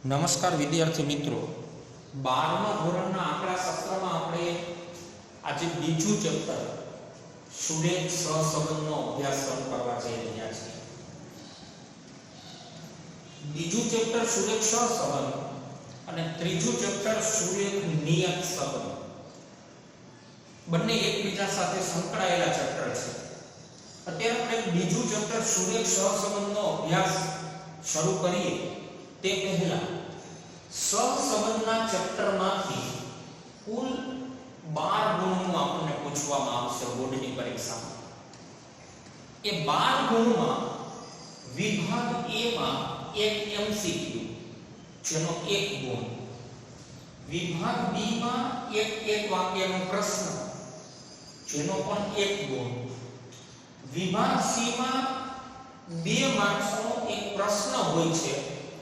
નમસ્કાર વિદ્યાર્થી મિત્રો, 12મા ધોરણના આંકડા શાસ્ત્રમાં આપણે આજે બીજું ચેપ્ટર સુરેખ સહસંબંધનો અભ્યાસ શરૂ કરવા જઈ રહ્યા છીએ. બીજું ચેપ્ટર સુરેખ સહસંબંધ અને ત્રીજું ચેપ્ટર સુરેખ નિયત સંબંધ બંને એકબીજા સાથે સંકળાયેલા ચેપ્ટર છે. અત્યારે આપણે બીજું ચેપ્ટર સુરેખ સહસંબંધનો અભ્યાસ શરૂ કરીએ તે પહેલા સહસંબંધના ચેપ્ટરમાંથી કુલ 12 ગુણનું આપણને પૂછવામાં આવશે બોર્ડની પરીક્ષામાં. એ 12 ગુણમાં વિભાગ A માં એક MCQ જેનો 1 ગુણ, વિભાગ B માં એક વાક્યનો પ્રશ્ન જેનો પણ 1 ગુણ, વિભાગ C માં 2 માર્ક્સનો એક પ્રશ્ન હોય છે,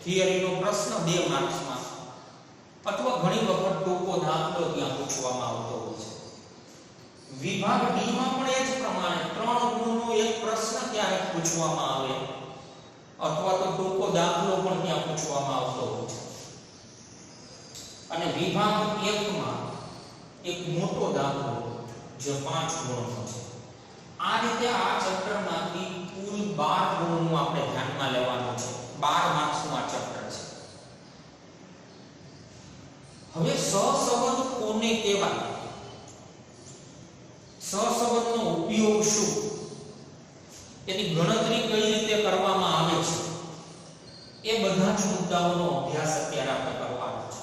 થિયરીનો પ્રશ્ન 2 માર્ક્સમાં, અથવા ઘણી વખત ટૂંકો દાખલો ત્યાં પૂછવામાં આવતો હોય છે. વિભાગ D માં પણ એ જ પ્રમાણે 3 ગુણનો એક પ્રશ્ન ક્યારેક પૂછવામાં આવે અથવા તો ટૂંકો દાખલો પણ ત્યાં પૂછવામાં આવતો હોય છે. અને વિભાગ 1 માં એક મોટો દાખલો જે 5 ગુણનો છે. આ રીતે આ ચેપ્ટરમાંથી કુલ 12 ગુણનું આપણે ધ્યાનમાં લેવાનું છે. 12 માર્ક્સનું આ ચેપ્ટર છે. હવે સહસંબંધ કોને કહેવાય, સહસંબંધનો ઉપયોગ શું, તેની ગણતરી કઈ રીતે કરવામાં આવે છે, એ બધા જ મુદ્દાઓનો અભ્યાસ અત્યારે આપણે કરવાનો છે.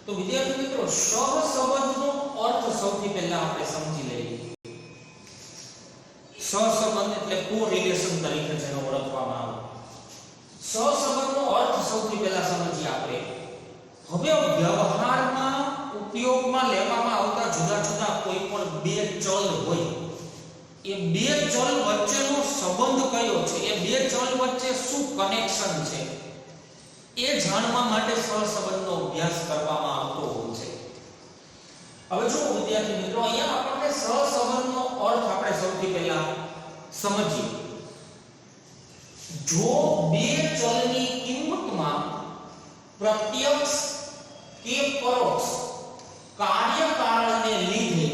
તો વિદ્યાર્થી મિત્રો, સહસંબંધનો અર્થ સૌથી પહેલા આપણે સમજી લઈએ. સહસંબંધ એટલે કોરિલેશન તરીકે જેને ઓળખવામાં આવે. સહસંબંધનો અર્થ સૌથી પહેલા સમજીએ આપણે. હવે વ્યવહારમાં ઉપયોગમાં લેવામાં આવતા જુદા જુદા કોઈ પણ બે ચલ હોય, એ બે ચલ વચ્ચેનો સંબંધ કયો છે, એ બે ચલ વચ્ચે શું કનેક્શન છે, એ જાણવા માટે સહસંબંધનો અભ્યાસ કરવામાં આવતો હોય છે. હવે જો વિદ્યાર્થી મિત્રો, અહીંયા આપણને સહસંબંધનો અર્થ આપણે સૌથી પહેલા સમજીએ. જો બે ચલની કિંમતમાં પ્રત્યક્ષ કે પરોક્ષ કાર્યકારણને લીધે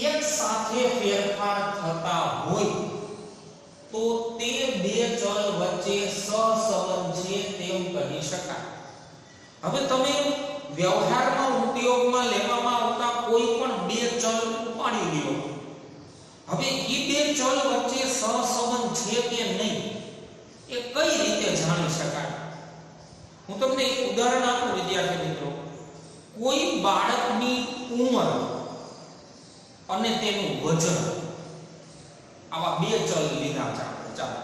એક સાથે ફેરફાર થતા હોય તો તે બે ચલ વચ્ચે સહસંબંધ છે તેમ કહી શકાય. હવે તમે વ્યવહારમાં ઉપયોગમાં લેવામાં આવતા કોઈ પણ બે ચલ ઉપાડી લ્યો. હવે એ બે ચલ વચ્ચે સહસંબંધ છે કે નહીં એ કઈ રીતે જાણી શકાય? હું તમને એક ઉદાહરણ આપું વિદ્યાર્થી મિત્રો. કોઈ બાળકની ઉંમર અને તેનું વજન, આવા બે ચલ લીધા છે. ચાલો,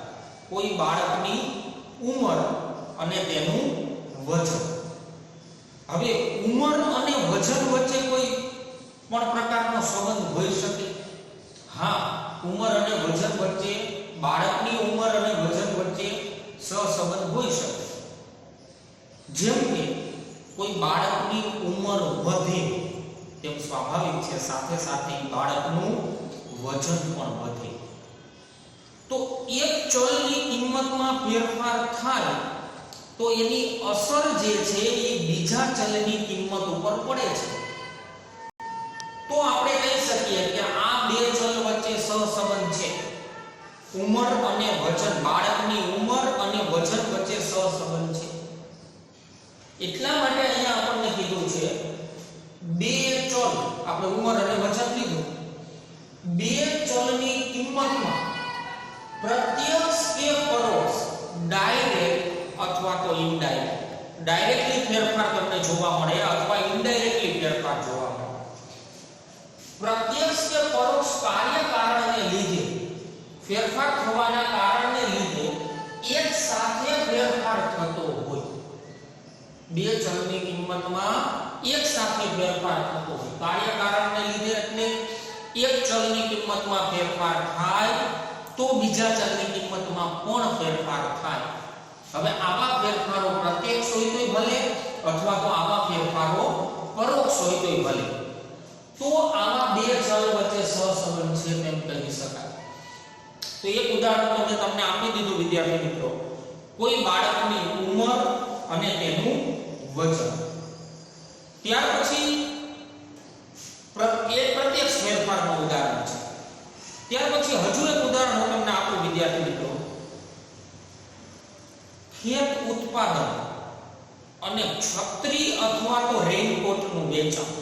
કોઈ બાળકની ઉંમર અને તેનું વજન. હવે ઉંમર અને વજન વચ્ચે કોઈ પણ પ્રકારનો સંબંધ હોઈ શકે? હા, ઉંમર અને વજન વચ્ચે, બાળકની ઉંમર અને વજન વચ્ચે સહસંબંધ હોઈ શકે. જેમ કે કોઈ બાળકની ઉંમર વધે તેમ સ્વાભાવિક છે સાથે સાથે બાળકનું વજન પણ વધે. તો એક ચલની કિંમતમાં ફેરફાર થાય તો એની અસર જે છે એ બીજા ચલની કિંમત ઉપર પડે છે. તો આપણે કહી શકીએ કે આ બે ચલ વચ્ચે સહસંબંધ છે. ઉંમર અને વજન, બાળકની ઉંમર અને વજન વચ્ચે સહસંબંધ છે. એટલા માટે અહીંયા આપણને કીધું છે બે ચલ, આપણે ઉંમર અને વજન લીધું, બે ચલની કિંમતમાં પ્રત્યક્ષ કે પરોક્ષ, ડાયરેક્ટ અથવા તો ઇનડાયરેક્ટ, ડાયરેક્ટલી ફેરફાર તમને જોવા મળે અથવા ઇનડાયરેક્ટલી ફેરફાર જોવા મળે. પ્રત્યક્ષ કે પરોક્ષ કાર્યકારણને લીધે, ફેરફાર થવાના કારણને લીધે એક સાથે ફેરફાર થતો હોય. બે ચલની કિંમતમાં એક સાથે ફેરફાર થતો હોય, કાર્યકારણને લીધે એટલે એક ચલની કિંમતમાં ફેરફાર થાય તો બીજા ચલની કિંમતમાં પણ ફેરફાર થાય. હવે આવા ફેરફારો પ્રત્યક્ષ હોય તોય ભલે અથવા તો આવા ફેરફારો પરોક્ષ હોય તોય ભલે, તો આવા બે ચલ વચ્ચે સહસંબંધ છે તેમ કહી શકાય. તો એક ઉદાહરણ મેં તમને આપી દીધું વિદ્યાર્થી મિત્રો. કોઈ બાળકની ઉંમર અને તેનું વજન. ત્યાર પછી પ્રત્યક્ષ ફેરફારનું ઉદાહરણ છે. ત્યાર પછી હજુ એક ઉદાહરણ હું તમને આપું વિદ્યાર્થી મિત્રો. ખેત ઉત્પાદન અને છત્રી અથવા તો રેનકોટનું વેચાણ.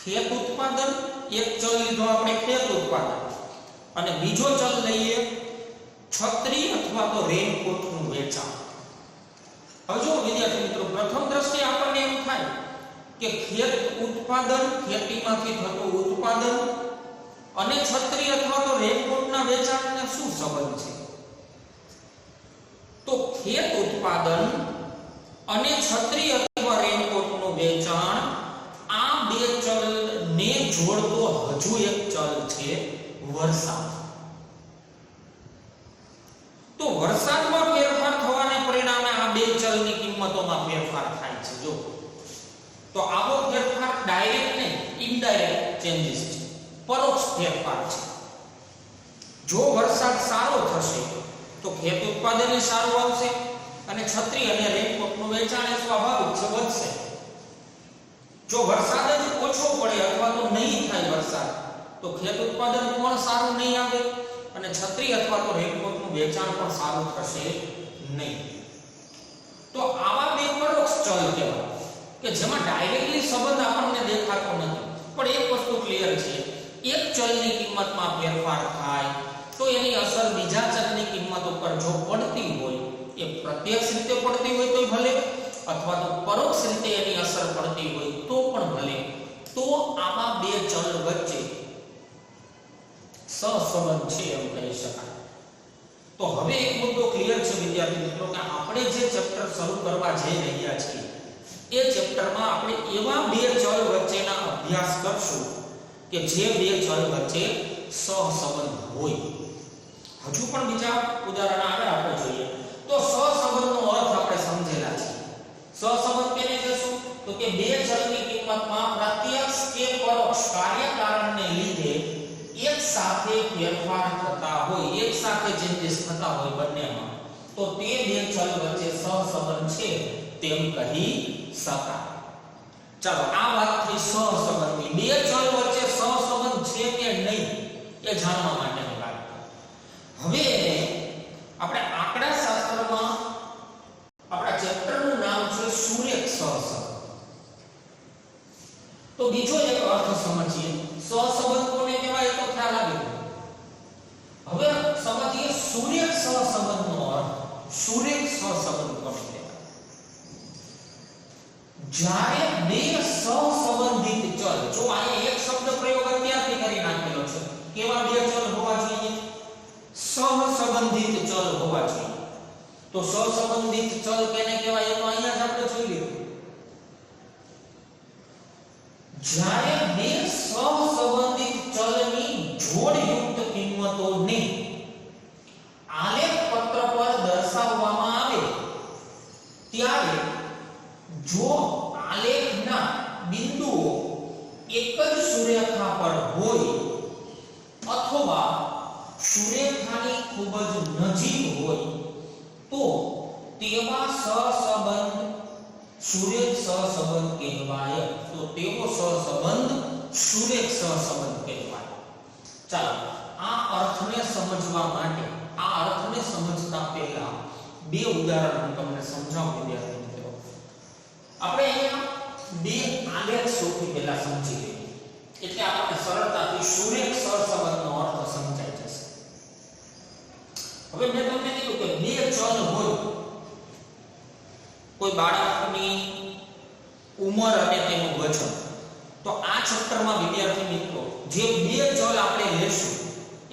ખેત ઉત્પાદન, એક ચલ લીધો આપણે ખેત ઉત્પાદન, અને બીજો ચલ લઈએ છત્રી અથવા તો રેનકોટનું વેચાણ. હવે જો વિદ્યાર્થી મિત્રો, પ્રથમ દ્રષ્ટિએ આપણને એમ થાય કે ખેત ઉત્પાદન, ખેતીમાંથી થતું ઉત્પાદન અને છત્રી અથવા તો રેનકોટના વેચાણને શું સંબંધ છે? તો ખેત ઉત્પાદન અને છત્રી અથવા રેનકોટનું વેચાણ, આ બે ચલને જોડતો હજુ એક ચલ છે વરસાદ. તો વરસાદમાં ફેરફાર થવાને પરિણામે આ બે ચલની કિંમતોમાં ફેરફાર થાય છે. જો તો આવો ફેરફાર ડાયરેક્ટ ને ઇનડાયરેક્ટ ચેન્જીસ છે, પરોક્ષ ફેરફાર છે. જો વરસાદ સારો થશે તો ખેત ઉત્પાદન સારું આવશે અને છત્રી અને રેનકોટનું વેચાણ સ્વાભાવિક છે વધશે. જો વરસાદ જ ઓછો પડે અથવા તો નહીં થાય વરસાદ, તો ખેત ઉત્પાદન પણ સારું નહીં આવે અને છત્રી અથવા તો રેનકોટનું વેચાણ પણ સારું થશે નહીં. તો આવા બે પરોક્ષ ચલ કહેવાય કે જેમાં ડાયરેક્ટલી સંબંધ આપણને દેખાતો નથી, પણ એક વસ્તુ ક્લિયર છે, એક ચલની કિંમતમાં ફેરફાર થાય તો એની અસર બીજા ચલની કિંમત ઉપર જો પડતી હોય, એ પ્રત્યક્ષ રીતે પડતી હોય તો ભલે, અથવા તો પરોક્ષ રીતે એની અસર પડતી હોય તો પણ ભલે, તો આમાં બે ચલ વચ્ચે સહસંબંધ છે એમ કહી શકાય. તો હવે એક મુદ્દો ક્લિયર છે વિદ્યાર્થી મિત્રો કે આપણે જે ચેપ્ટર શરૂ કરવા જઈ રહ્યા છીએ એ ચેપ્ટરમાં આપણે એવા બે ચલ વચ્ચેના અભ્યાસ કરશું કે જે બે ચલ વચ્ચે સહસંબંધ હોય. હજુ પણ બીજા ઉદાહરણ આગળ આપણે જોઈએ તો સહસંબંધનો અર્થ આપણે સમજેલા છે. સહસંબંધ કેને કહેશું? તો કે બે ચલની કિંમતમાં પ્રત્યક્ષ કે પરોક્ષ કાર્યકારણને લીધે એક સાથે ફેરફાર થતા હોય, એક સાથે ચેન્જીસ થતા હોય બંનેમાં, તો તે બે ચલ વચ્ચે સહસંબંધ છે તેમ કહી શકાય. ચાલો આ વાતથી સહસંબંધની બે ચલ વચ્ચે સહસંબંધ છે કે નહીં એ જાણવા માટેની વાત. હવે આપણે આંકડા શાસ્ત્રમાં આપણા ચેપ્ટરનું નામ છે સુરેખ સહસંબંધ. તો બીજો એક અર્થ સમજીએ. સહસંબંધ કોને કહેવાય તો ખ્યાલ આવી ગયો. હવે સમજીએ સુરેખ સહસંબંધનો અર્થ. સુરેખ સહસંબંધ કોને કહેવાય? જ્યારે બે સહસંબંધિત ચલ, જો અહીંયા એક શબ્દ પ્રયોગ અત્યારથી કરી નાખેલો છે, કેવા બે ચલ હોવા જોઈએ? સહસંબંધિત ચલ હોવા જોઈએ. તો સહસંબંધિત ચલ કેને કહેવાય એ તો અહીંયા જ આપણે જોઈ લીધું. જ્યારે બે સહસંબંધિત ચલની જોડયુક્ત કિંમતોને આલેખ પત્ર પર દર્શાવવામાં આવે ત્યારે જો આલેખના બિંદુઓ એક જ સુરેખા પર હોય અથવા સુરેખાની ખૂબ જ નજીક હોય તો તેવા સહસંબંધ સુરેખ સહસંબંધ કહેવાય. તો તેવો સહસંબંધ સુરેખ સહસંબંધ કહેવાય. ચાલો આ અર્થને સમજવા માટે, આ અર્થને સમજતા પહેલા બે ઉદાહરણ હું તમને સમજાવું વિદ્યાર્થી મિત્રો. આપણે અહીંયા બે આલેખ સૌથી પહેલા સમજી લઈએ એટલે આપણને સરળતાથી સુરેખ સહસંબંધનો અર્થ સમજાઈ જશે. હવે મેં તમને કીધું કે બે ચલ હોય, કોઈ બાળકની ઉંમર અને તેનું વજન, તો આ ચેપ્ટરમાં વિદ્યાર્થી મિત્રો જે બે ચલ આપણે લેશું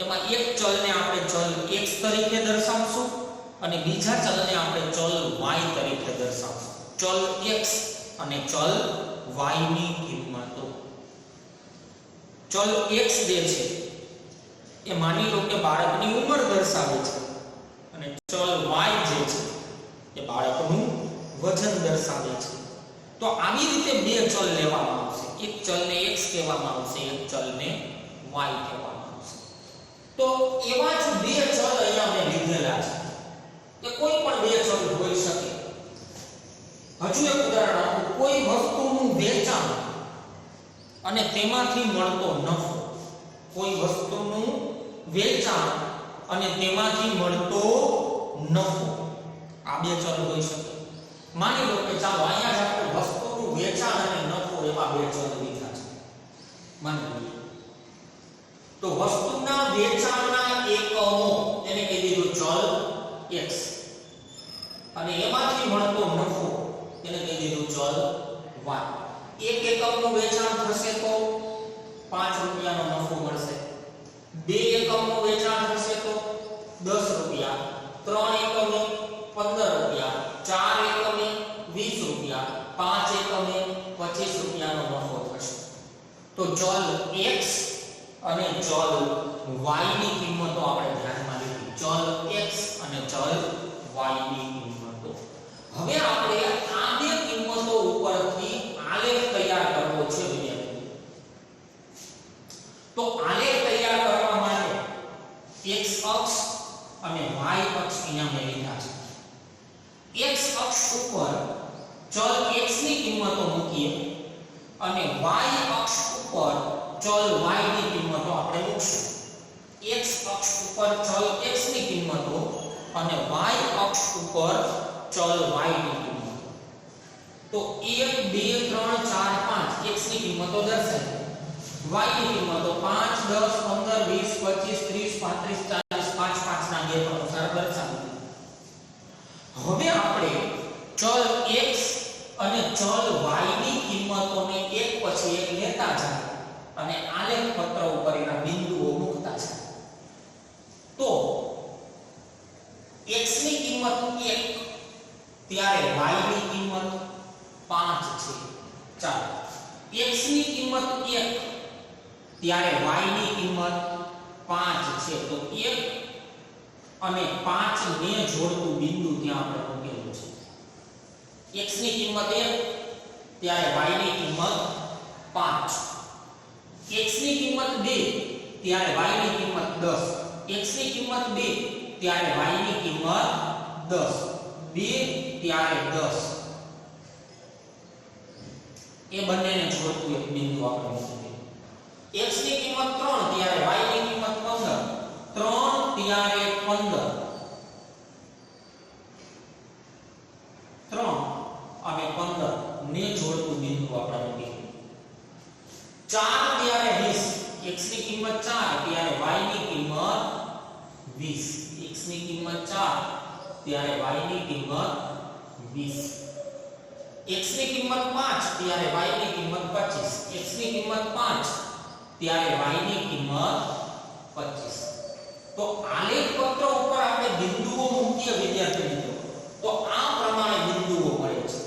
એમાં એક ચલને આપણે ચલ x તરીકે દર્શાવશું અને બીજા ચલને આપણે ચલ y તરીકે દર્શાવશું. ચલ x અને ચલ y ની કિંમતો. ચલ x જે છે એ માની લો કે બાળકની ઉંમર દર્શાવે છે અને ચલ y જે છે એ બાળકનું વજન દર્શાવે છે. તો આવી રીતે બે ચલ લેવામાં આવશે. એક ચલને x કહેવામાં આવશે, એક ચલને y કહેવામાં આવશે. તો એવા જ બે ચલ અહીંયા મેં લીધેલા છે કે કોઈ પણ બે ચલ હોઈ શકે હજુ એક ઉદાહરણ આપું. કોઈ વસ્તુનું વેચાણ અને તેમાંથી મળતો નફો. કોઈ વસ્તુનું વેચાણ અને તેમાંથી મળતો નફો, આ બે ચલ હોઈ શકે. માની લો કે ચાલો અહીંયા જ આપણે વસ્તુનું વેચાણ અને નફો એવા બે ચલ લીધા છે. માની લો તો વસ્તુના વેચાણના એકમો એને કહી દીધું ચલ x, અને એમાંથી મળતો નફો એને કહી દીધું ચલ y. એક એકમનું વેચાણ થશે તો 5 રૂપિયાનો નફો મળશે. 2 એકમનું વેચાણ થશે તો 10 રૂપિયા. 3 એકમે 15 રૂપિયા. 4 એકમે 20 રૂપિયા. 5 એકમે 25 રૂપિયાનો નફો થશે. તો ચલ x અને ચલ y ની કિંમતો આપણે ધ્યાનમાં લીધી. ચલ x અને ચલ y ની કિંમતો. હવે આપણે આ બે કિંમતો ઉપરથી આલેખ તૈયાર કરવો છે વિદ્યાર્થીઓ. તો આલેખ તૈયાર કરવા માટે x અક્ષ અને y અક્ષ અહીંયા મેં લીધા છે. x અક્ષ ઉપર ચલ x ની કિંમતો મૂકીએ અને y અક્ષ ઉપર ચલ y ની કિંમતો આપણે મૂકશું. x અક્ષ ઉપર ચલ x ની કિંમતો અને y અક્ષ ઉપર ચલ y ની કિંમતો. તો 1 2 3 4 5 x ની કિંમતો દર્શાવી, y ની કિંમતો 5 10 15 20 25 30 35 40 5 5 ના ગેપ અનુસાર દર્શાવી. હવે આપણે ચલ x અને ચલ y ની કિંમતોને એક પછી એક લેતા જાય અને આલેખ પત્ર ઉપર એના બિંદુઓ મૂકતા જાય. તો x ની કિંમત 1 ત્યારે y ની કિંમત 5 છે. ચાલો x ની કિંમત 1 ત્યારે y ની કિંમત 5 છે. તો 1 અને 5 ને જોડતું બિંદુ ત્યાં આપણે મૂકેલું છે. x ની કિંમત 1 ત્યારે y ની કિંમત 5. x ની કિંમત 2 ત્યારે y ની કિંમત 10. x ની કિંમત 2 ત્યારે y ની કિંમત 10. 2 ત્યારે 10 એ બંનેને જોડતું એક બિંદુ આપણે મૂકીએ. x ની કિંમત 3 ત્યારે y ની કિંમત 15. 3 ત્યારે 15. 3 અને 15 ને જોડતું બિંદુ આપણે મૂકીએ. 4 ત્યારે 20. x ની કિંમત 4 ત્યારે y ની કિંમત 20. x ની કિંમત 4 ત્યારે y ની કિંમત 20. x ની કિંમત 5 ત્યારે y ની કિંમત 25. x ની કિંમત 5 ત્યારે y ની કિંમત 25. તો આલેખ પત્ર ઉપર આપણે બિંદુઓ મૂકીએ વિદ્યાર્થી મિત્રો, તો આ પ્રમાણે બિંદુઓ મળે છે.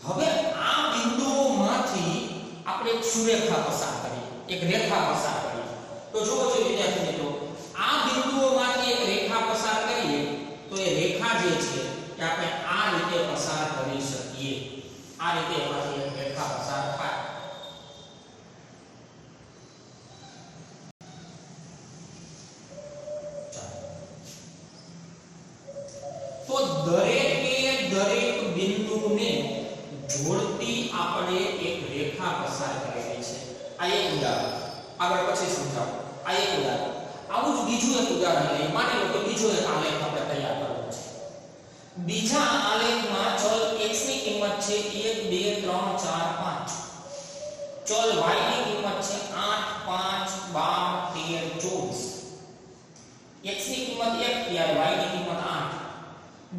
હવે આ બિંદુઓમાંથી આપણે એક સુરેખા પસાર કરીએ, એક રેખા પસાર કરીએ. તો જુઓ છો વિદ્યાર્થી મિત્રો, આ બિંદુઓમાંથી એક રેખા પસાર કરીએ તો એ રેખા જે છે કે આપણે આ રીતે પસાર કરી શકીએ. આ રીતે એમાંથી એક રેખા પસાર થાય. તો દરેક બિંદુને જોડતી આપણે એક રેખા પસાર કરેલી છે. આ એક ઉદાહરણ, આગળ પછી સમજાવું. આ એક ઉદાહરણ. આવું જ બીજું એક ઉદાહરણ લઈએ. માની લો કે બીજો એક આલેખ આપણે તૈયાર કરવો છે. બીજા આલેખમાં ચલ x ની કિંમત છે 1 2 3 4 5. ચલ y ની કિંમત છે 8 5 12 13 24. x ની કિંમત 1 ત્યારે y ની કિંમત 8,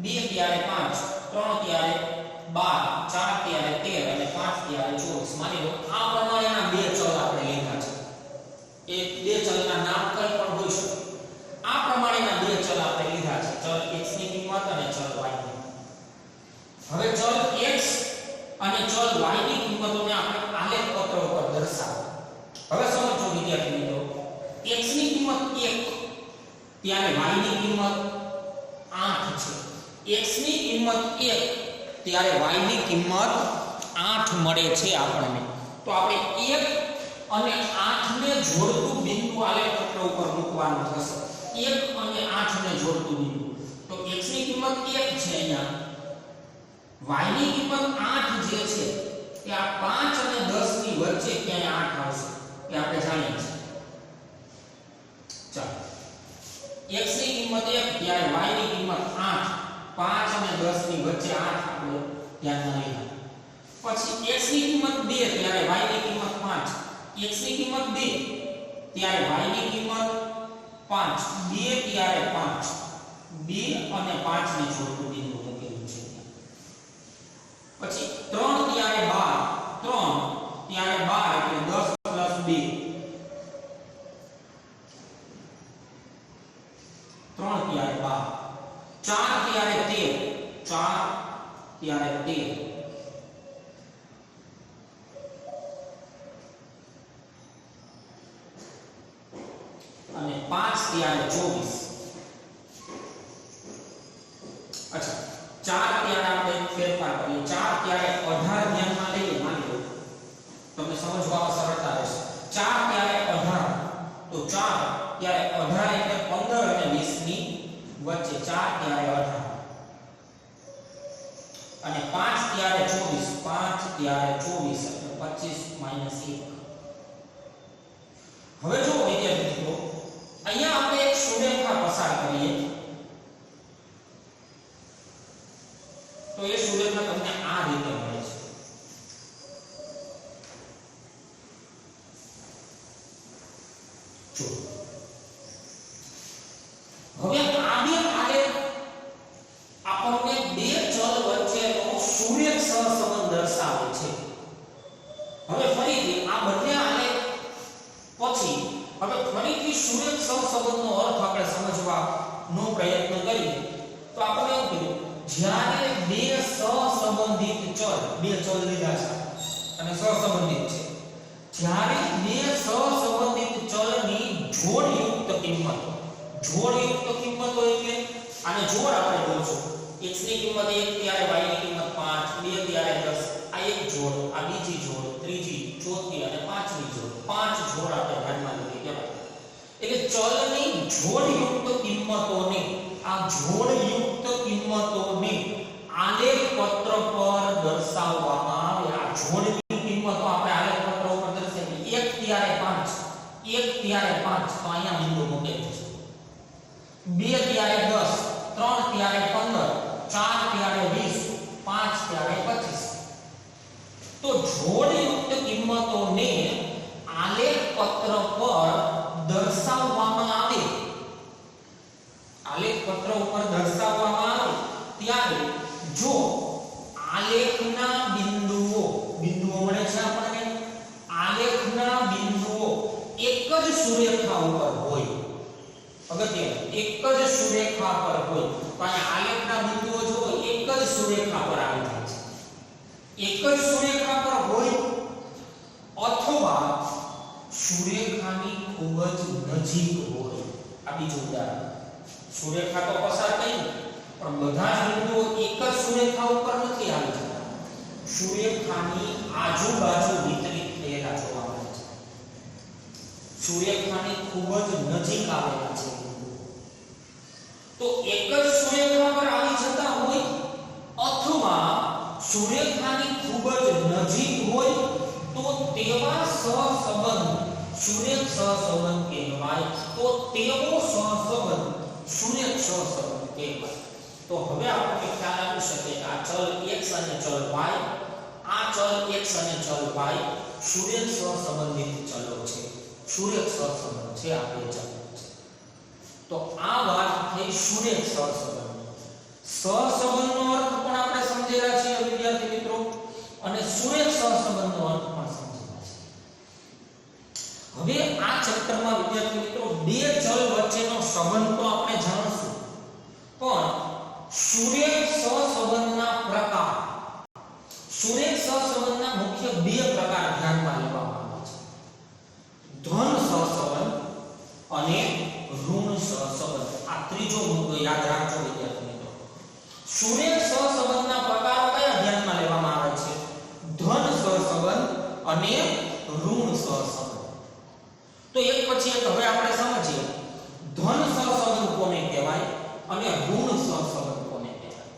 2 ત્યારે 5, 3 ત્યારે 12, 4 ત્યારે 13 અને 5 ત્યારે 24. માની લો આ પ્રમાણેના બે ચલ આપણે લીધા છે. એ બે ચલના નામ કંઈ પણ હોઈ શકે. આ પ્રમાણેના બે ચલ આપણે લીધા છે, ચલ x ની કિંમત અને ચલ y ની. હવે ચલ x અને ચલ y ની કિંમતોને આપણે આલેખ પત્ર ઉપર દર્શાવો. હવે સમજો વિદ્યાર્થી મિત્રો, x ની કિંમત 1 ત્યારે y ની કિંમત 8 છે. x ની કિંમત 1 ત્યારે y ની કિંમત 8 મળે છે આપણને. તો આપણે 1 અને 8 ને જોડતું બિંદુ આલેખ પત્ર ઉપર મૂકવાનું થશે. 1 અને 8 ને જોડતું બિંદુ. તો x ની કિંમત 1 છે અહીંયા, y ની કિંમત 8 જે છે એ આ 5 અને 10 ની વચ્ચે ક્યાંય 8 આવશે એ આપણે જાણીએ છીએ. ચાલો x ની કિંમત 1 ત્યારે y ની કિંમત 8, 5 અને 10 ની વચ્ચે 8 આપણે ધ્યાનમાં લઈએ. પછી x ની કિંમત 2 ત્યારે y ની કિંમત 5, x ની કિંમત 2 ત્યારે y ની કિંમત 5, 2 ત્યારે 5, 2 અને 5 ની જોડનું બિંદુ મૂકેલું છે. પછી 3 ત્યારે 12, 3 ત્યારે 12 એટલે 10 + 2, 3 ત્યારે 12, 4 ત્યારે 13, 4 ત્યારે 13, અને 5 ત્યારે 24. અચ્છા 4 ત્યારે આપણે ફેરફાર કરીએ. 4 ત્યારે 18 ધ્યાનમાં લઈએ. માની લો તમને સમજવામાં સરળતા રહેશે. 4 ત્યારે 18 તો 4 ત્યારે 18 એટલે 15 અને 20 ની વચ્ચે 4 ત્યારે 18, અને 5 ત્યારે 24, 5 ત્યારે 24 એટલે 25 - 1. હવે જો વિદ્યાર્થી મિત્રો અહીંયા આપણે એક સુરેખા પસાર કરીએ તો એ સુરેખા તમને આ રીતે મળે છે. જો હવે આ બે આલેખ આપણને બે ચલ વચ્ચેનો સુરેખ સહસંબંધ દર્શાવે છે. હવે ફરીથી આ બંને આલેખ પછી હવે ફરીથી સુરેખ સહસંબંધનો અર્થ આપણે સમજવાનો પ્રયત્ન કરીએ તો આપણે એવું કીધું જ્યારે બે સહસંબંધિત ચલ, બે ચલ લીધા છે અને સહસંબંધિત છે, જ્યારે બે સહસંબંધિત ચલની જોડયુક્ત કિંમતો એટલે આને જોડ આપણે બોલશું. x ની કિંમત 1 ત્યારે y ની કિંમત 5, 2 ત્યારે 10, આ એક જોડ, આ બીજી જોડ, ત્રીજી, ચોથી અને પાંચમી જોડ, 5 જોડ આપણે ધ્યાનમાં લઈએ કહેવાય. એટલે ચલની જોડયુક્ત કિંમતોને, આ જોડયુક્ત કિંમતોને આલેખ પત્ર પર દર્શાવવામાં આવે. આ જોડની કિંમતો આપણે આલેખ પત્ર ઉપર દર્શાવીએ. 1 ત્યારે 5, 1 ત્યારે 5 તો અહીંયા બિંદુ મૂકેલું છે. 2 ત્યારે 10, 3 ત્યારે 15, 4 ત્યારે 20, 5 ત્યારે 25. તો જોડયુક્ત કિંમતોને આલેખ પત્ર પર દર્શાવવામાં આવે. આલેખ પત્ર ઉપર દર્શાવવામાં આવે ત્યારે જો આલેખના બિંદુઓ મળે છે આપણને, આલેખના બિંદુઓ એક જ સુરેખા ઉપર હોય, અગત્યનું એક જ સુરેખા પર હોય તો અહીંયા આલેખના બિંદુઓ જો એક જ સુરેખા પર આવી જાય છે. એક જ સુરેખા પર હોય અથવા સુરેખાની ખૂબ જ નજીક હોય. આ બીજું ઉદાહરણ. સુરેખા તો પસાર થઈ પણ બધા જ બિંદુઓ એક જ સુરેખા ઉપર નથી આવી જતા. સુરેખાની આજુબાજુ વિતરિત થયેલા જોવા મળે છે. સુરેખાની ખૂબ જ નજીક આવેલા છે. તો એક જ સુરેખા પર આવી જતા હોય અથવા સુરેખાની ખૂબ જ નજીક હોય તો તેવા સહસંબંધ સુરેખ સહસંબંધ કહેવાય. તો તેવો સહસંબંધ સુરેખ સહસંબંધ કહેવાય. તો હવે આપણને ખ્યાલ આવી શકે કે આ ચલ x અને ચલ y, આ ચલ x અને ચલ y સુરેખ સહસંબંધિત ચલો છે. સુરેખ સહસંબંધ છે આ બે ચલો છે. તો આ વાત થઈ સુરેખ સહસંબંધ. સહસંબંધનો અર્થ પણ આપણે સમજેલા છીએ વિદ્યાર્થી મિત્રો, અને સુરેખ સહસંબંધનો અર્થ પણ સમજેલા છે. હવે આ ચેપ્ટરમાં વિદ્યાર્થી મિત્રો બે ચલ વચ્ચેનો સંબંધ તો આપણે જાણશું, પણ સુરેખ સહસંબંધના પ્રકાર, સુરેખ સહસંબંધના મુખ્ય બે પ્રકાર ધ્યાનમાં લેવામાં આવે છે. ધન સહસંબંધ અને ઋણ સહસંબંધ. આ ત્રીજો મુદ્દો યાદ રાખજો વિદ્યાર્થી મિત્રો. સુરેખ સહસંબંધના પ્રકારો કયા ધ્યાનમાં લેવામાં આવે છે? ધન સહસંબંધ અને ઋણ સહસંબંધ. તો એક પછી એક હવે આપણે સમજીએ. ધન સહસંબંધ કોને કહેવાય અને ઋણ સહસંબંધ કોને કહેવાય?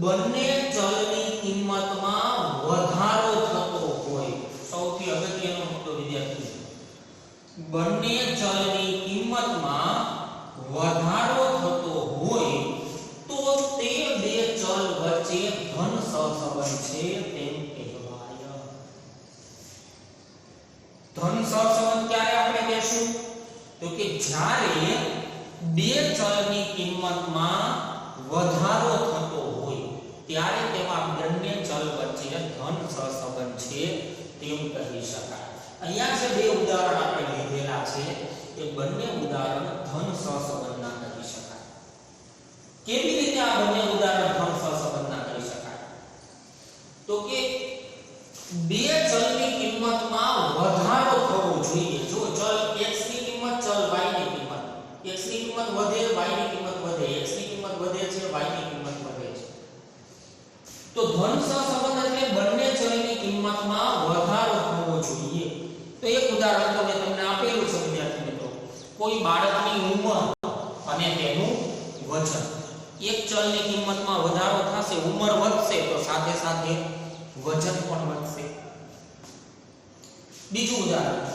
બંને ચલની કિંમતમાં વધારો થતો હોય, સૌથી અગત્યનો મુદ્દો વિદ્યાર્થી, બંને ચલની કિંમતમાં વધારો થતો હોય તો તે બે ચલ વચ્ચે ધન સહસંબંધ છે તેમ કહેવાય. ધન સહસંબંધ ક્યારે આપણે કહેશું? તો કે જ્યારે બે ચલની કિંમતમાં વધારો થતો હોય ત્યારે તેમાં બંને ચલ વચ્ચે ધન સહસંબંધ છે તેમ કહી શકાય. અહીંયા જે બે ઉદાહરણ આપણે લીધેલા છે એ બંને ઉદાહરણ ધન સહસંબંધના કહી શકાય. કેવી રીતે આ બંને ઉદાહરણ ધન સહસંબંધના કહી શકાય? તો કે બે ચલની કિંમતમાં વધારો થવો જોઈએ. જો ચલ x ની કિંમત ચલ y ની કિંમત, x ની કિંમત વધે y ની કિંમત વધે, x ની કિંમત વધે છે y ની કિંમત વધે છે, તો ધન સહસંબંધ એટલે બંને ચલની કિંમતમાં વધારો થવો જોઈએ. તો એક ઉદાહરણ તો મેં તમને આપેલું છે વિદ્યાર્થી મિત્રો, કોઈ બાળકની ઉંમર અને તેનું વજન. એક ચલની કિંમતમાં વધારો થશે, ઉંમર વધશે તો સાથે સાથે વજન પણ વધશે. બીજું ઉદાહરણ,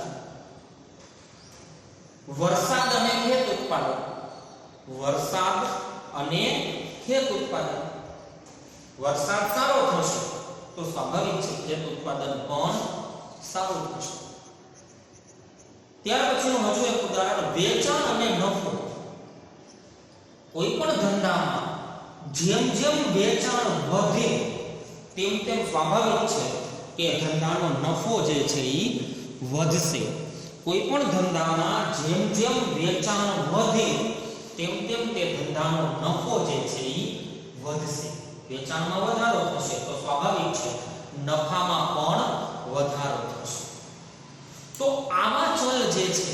વરસાદ અને ખેત ઉત્પાદન. વરસાદ અને ખેત ઉત્પાદન, વરસાદ સારો થશે તો સ્વાભાવિક છે ખેત ઉત્પાદન પણ સારું થશે. ત્યાર પછીનું હજુ એક ઉદાહરણ, વેચાણ અને નફો. કોઈ પણ ધંધામાં જેમ જેમ વેચાણ વધે તેમ તેમ સ્વાભાવિક છે કે ધંધાનો નફો જે છે એ વધશે. કોઈ પણ ધંધામાં જેમ જેમ વેચાણ વધે તેમ તેમ તે ધંધાનો નફો જે છે એ વધશે. વેચાણમાં વધારો થશે તો સ્વાભાવિક છે નફામાં પણ વધારો થશે. તો આવા ચલ જે છે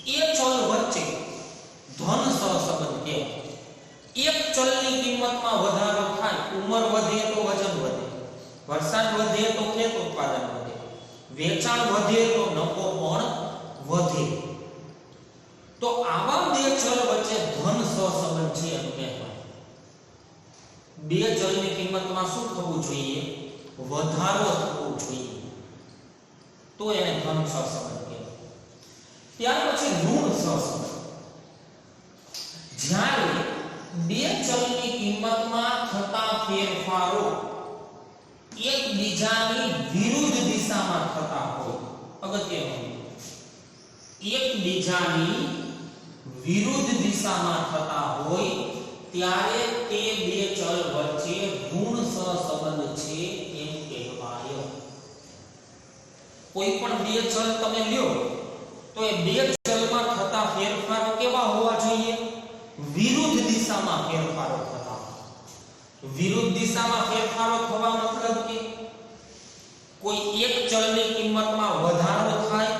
એ ચલ વચ્ચે ધન સહસંબંધ કહેવાય. એક ચલની કિંમતમાં વધારો થાય, ઉંમર વધે તો વજન વધે, વરસાદ વધે તો ખેત ઉત્પાદન વધે, વેચાણ વધે તો નફો પણ વધે. તો આવા બે ચલ વચ્ચે ધન સહસંબંધ છે એમ કહેવાય. બે ચલની કિંમતમાં શું થવું જોઈએ? વધારો થવો જોઈએ, તો એને ધન સહસંબંધ કહેવાય. ત્યાર પછી ઋણ સહસંબંધ. જ્યારે બે ચલની કિંમતમાં થતા ફેરફારો એકબીજાની વિરુદ્ધ દિશામાં થતા હોય, અગત્યનું, એકબીજાની વિરુદ્ધ દિશામાં થતા હોય ત્યારે તે બે ચલ વચ્ચે ઋણ સહસંબંધ છે એમ કહેવાય. કોઈ પણ બે ચલ તમે લ્યો તો એ બે ચલમાં થતા ફેરફારો કેવા હોવા જોઈએ? વિરુદ્ધ દિશામાં ફેરફારો થતા. વિરુદ્ધ દિશામાં ફેરફારો થવા મતલબ કે કોઈ એક ચલની કિંમતમાં વધારો થાય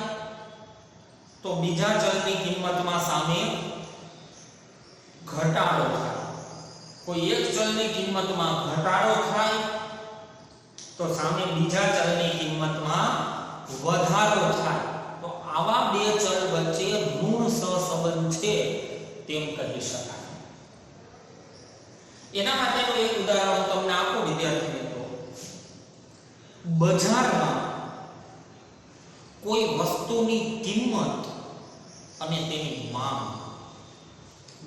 તો બીજા ચલની કિંમતમાં સામે ઘટાડો થાય. કોઈ એક ચલની કિંમતમાં ઘટાડો થાય તો સામે બીજા ચલની કિંમતમાં વધારો થાય. તો આવા બે ચલ વચ્ચે ઋણ સહસંબંધ છે તેમ કહી શકાય. એના માટેનું એક ઉદાહરણ તમને આપું વિદ્યાર્થી મિત્રો. બજારમાં કોઈ વસ્તુની કિંમત અને તેની માંગ.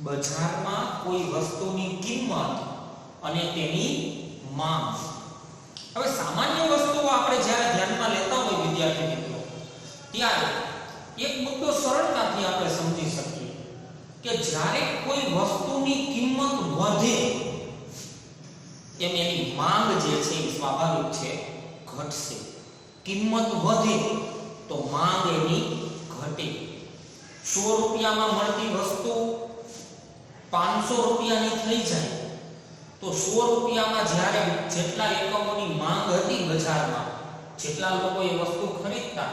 બજારમાં કોઈ વસ્તુની કિંમત અને તેની માંગ. હવે સામાન્ય વસ્તુઓ આપણે જ્યારે ધ્યાનમાં લેતા હોય વિદ્યાર્થી મિત્રો, ત્યારે એક મુદ્દો સરળતાથી આપણે સમજી શકીએ કે જ્યારે કોઈ વસ્તુની કિંમત વધે એમ એની માંગ જે છે એ સ્વાભાવિક છે ઘટશે. કિંમત વધે તો માંગ એની ઘટે. 100 રૂપિયામાં મળતી વસ્તુ 500 રૂપિયાની થઈ જાય તો 100 રૂપિયામાં જ્યારે જેટલા એકમોની માંગ હતી બજારમાં, જેટલા લોકો એ વસ્તુ ખરીદતા,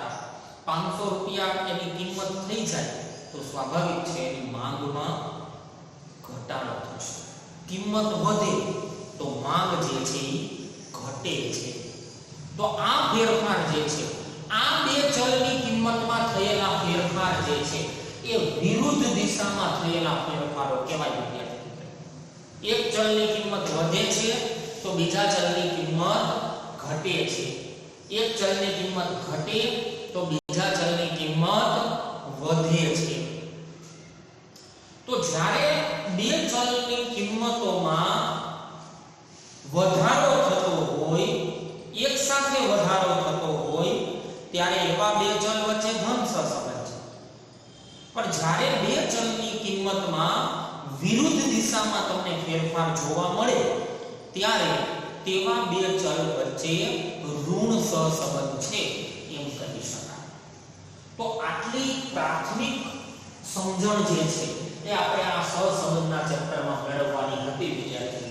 500 રૂપિયા એની કિંમત થઈ જાય તો સ્વાભાવિક છે એની માંગમાં ઘટાડો થશે. કિંમત વધે તો માંગ જે છે એ ઘટે છે. તો આ ફેરફાર જે છે, આ બે ચલની કિંમતમાં થયેલા ફેરફાર જે છે એ વિરુદ્ધ દિશામાં થયેલા ફેરફારો કહેવાય. એક ચલની કિંમત વધે છે તો બીજા ચલની કિંમત ઘટે છે. એક ચલની કિંમત ઘટે તો બીજા ચલની કિંમત વધે છે. તો જ્યારે બે ચલની કિંમતોમાં વધારો થતો હોય, એક સાથે વધારો થતો હોય, ત્યારે એવા બે ચલ વચ્ચે ધન સહસંબંધ છે. પણ જ્યારે બે ચલની કિંમતમાં વિરુદ્ધ દિશામાં તમને ફેરફાર જોવા મળે ત્યારે તેવા બે ચલ વચ્ચે ઋણ સહસંબંધ છે એમ કહી શકાય. તો આટલી પ્રાથમિક સમજણ જે છે એ આપણે આ સહસંબંધના ચેપ્ટરમાં મેળવવાની હતી વિદ્યાર્થી.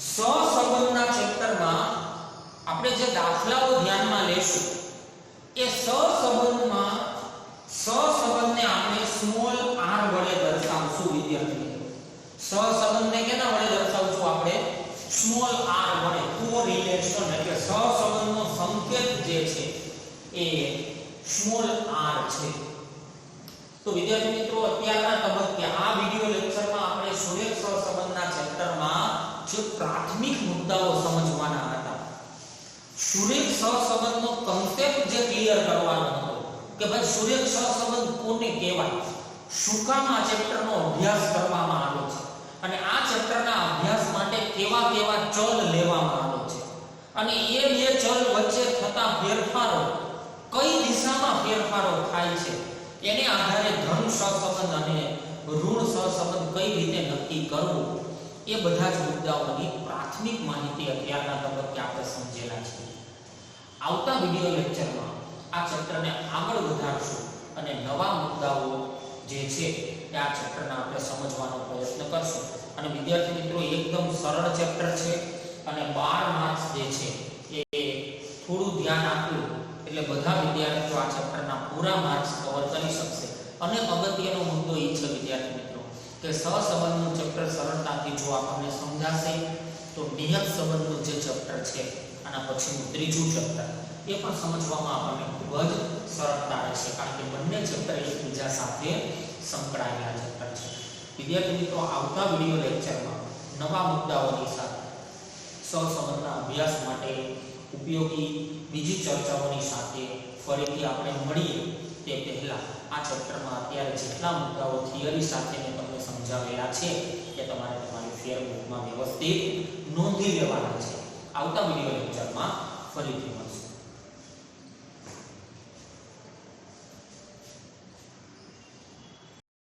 સહસંબંધના ચેપ્ટરમાં આપણે જે દાખલાઓ ધ્યાનમાં લેશું એ સહસંબંધને આપણે સ્મોલ r વડે દર્શાવશું વિદ્યાર્થી. સહસંબંધને કેના વડે દર્શાવશું આપણે? સ્મોલ r વડે. કોરિલેશન એટલે સહસંબંધનો સંકેત જે છે એ સ્મોલ r છે. તો વિદ્યાર્થી મિત્રો અત્યારના તબક્કે આ વિડિયો લેક્ચરમાં આપણે સુરેખ સહસંબંધના ચેપ્ટરમાં જે પ્રાથમિક મુદ્દાઓ સમજવાના હતા, સુરેખ સહસંબંધનો કન્સેપ્ટ જે ક્લિયર કરવાનો હતો કે ભાઈ સુરેખ સહસંબંધ કોને કહેવાય, શું કામ આ ચેપ્ટરનો અભ્યાસ કરવામાં આવ્યો છે અને આ ચેપ્ટરના અભ્યાસ માટે કેવા કેવા ચલ લેવામાં આવ્યો છે અને એ બે ચલ વચ્ચે થતા ફેરફારો કઈ દિશામાં ફેરફારો થાય છે એને આધારે ધન સહસંબંધ અને ઋણ સહસંબંધ કઈ રીતે નક્કી કરવું એ બધા જ મુદ્દાઓની પ્રાથમિક માહિતી અત્યારના તબક્કે આપણે સમજેલા છે. આવતા વિડિયો લેક્ચરમાં આ ચેપ્ટરને આગળ વધારશું અને નવા મુદ્દાઓ જે છે એ આ ચેપ્ટરને આપણે સમજવાનો પ્રયત્ન કરશું. અને વિદ્યાર્થી મિત્રો એકદમ સરળ ચેપ્ટર છે અને 12 માર્ક્સ જે છે એ થોડું ધ્યાન આપ્યું એટલે બધા વિદ્યાર્થીઓ આ ચેપ્ટરના પૂરા માર્ક્સ કવર કરી શકશે. અને અગત્યનો મુદ્દો એ છે વિદ્યાર્થી મિત્રો કે સહસંબંધનું ચેપ્ટર સરળતાથી જો આપણને સમજાશે તો નિયત સંબંધનું જે ચેપ્ટર છે આના પછીનું ત્રીજું ચેપ્ટર એ પણ સમજવામાં આપણને ખૂબ જ સરળતા રહેશે, કારણ કે બંને ચેપ્ટર એકબીજા સાથે સંકળાયેલા ચેપ્ટર છે. વિદ્યાર્થી મિત્રો આવતા વિડિયો લેક્ચરમાં નવા મુદ્દાઓની સાથે સહસંબંધના અભ્યાસ માટે ઉપયોગી બીજી ચર્ચાઓની સાથે ફરીથી આપણે મળીએ તે પહેલા આ ચેપ્ટરમાં અત્યારે જેટલા મુદ્દાઓ થિયરી સાથે મેં તમને સમજાવેલા છે એ તમારે તમારી ફેરબુકમાં વ્યવસ્થિત નોંધી લેવાના છે. આવતા વિડિયો લેક્ચરમાં ફરીથી મળશું.